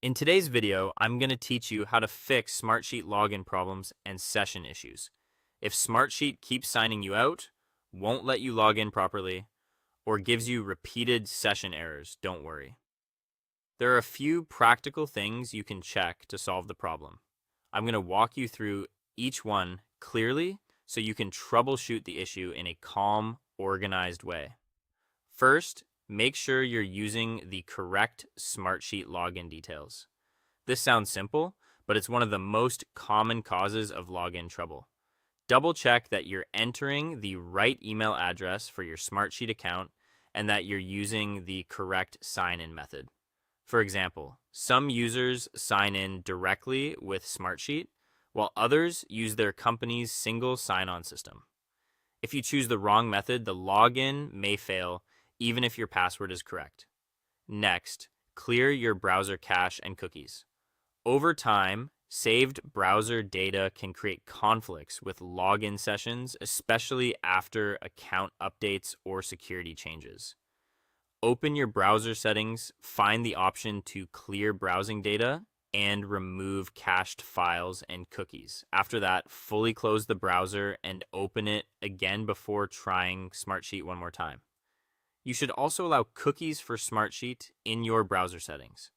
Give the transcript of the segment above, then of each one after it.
In today's video, I'm going to teach you how to fix Smartsheet login problems and session issues. If Smartsheet keeps signing you out, won't let you log in properly, or gives you repeated session errors, don't worry. There are a few practical things you can check to solve the problem. I'm going to walk you through each one clearly so you can troubleshoot the issue in a calm, organized way. First, make sure you're using the correct Smartsheet login details. This sounds simple, but it's one of the most common causes of login trouble. Double check that you're entering the right email address for your Smartsheet account and that you're using the correct sign-in method. For example, some users sign in directly with Smartsheet, while others use their company's single sign-on system. If you choose the wrong method, the login may fail even if your password is correct. Next, clear your browser cache and cookies. Over time, saved browser data can create conflicts with login sessions, especially after account updates or security changes. Open your browser settings, find the option to clear browsing data, and remove cached files and cookies. After that, fully close the browser and open it again before trying Smartsheet one more time. You should also allow cookies for Smartsheet in your browser settings.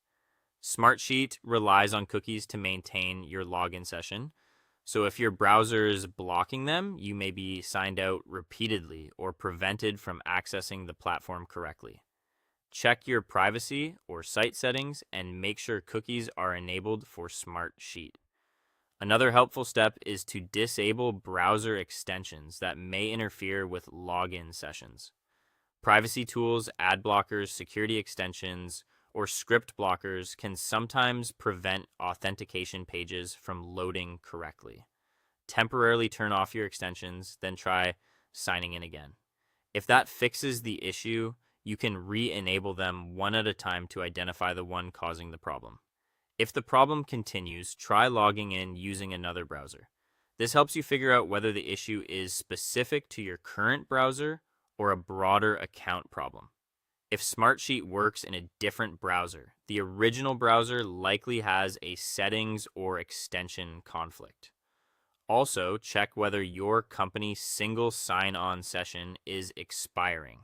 Smartsheet relies on cookies to maintain your login session. So if your browser is blocking them, you may be signed out repeatedly or prevented from accessing the platform correctly. Check your privacy or site settings and make sure cookies are enabled for Smartsheet. Another helpful step is to disable browser extensions that may interfere with login sessions. Privacy tools, ad blockers, security extensions, or script blockers can sometimes prevent authentication pages from loading correctly. Temporarily turn off your extensions, then try signing in again. If that fixes the issue, you can re-enable them one at a time to identify the one causing the problem. If the problem continues, try logging in using another browser. This helps you figure out whether the issue is specific to your current browser or a broader account problem. If Smartsheet works in a different browser, the original browser likely has a settings or extension conflict. Also, check whether your company's single sign-on session is expiring.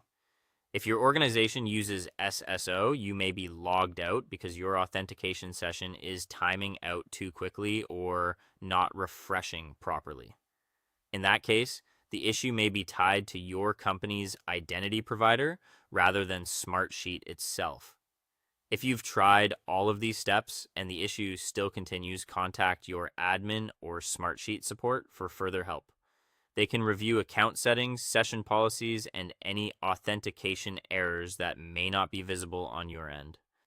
If your organization uses SSO, you may be logged out because your authentication session is timing out too quickly or not refreshing properly. In that case, the issue may be tied to your company's identity provider rather than Smartsheet itself. If you've tried all of these steps and the issue still continues, contact your admin or Smartsheet support for further help. They can review account settings, session policies, and any authentication errors that may not be visible on your end.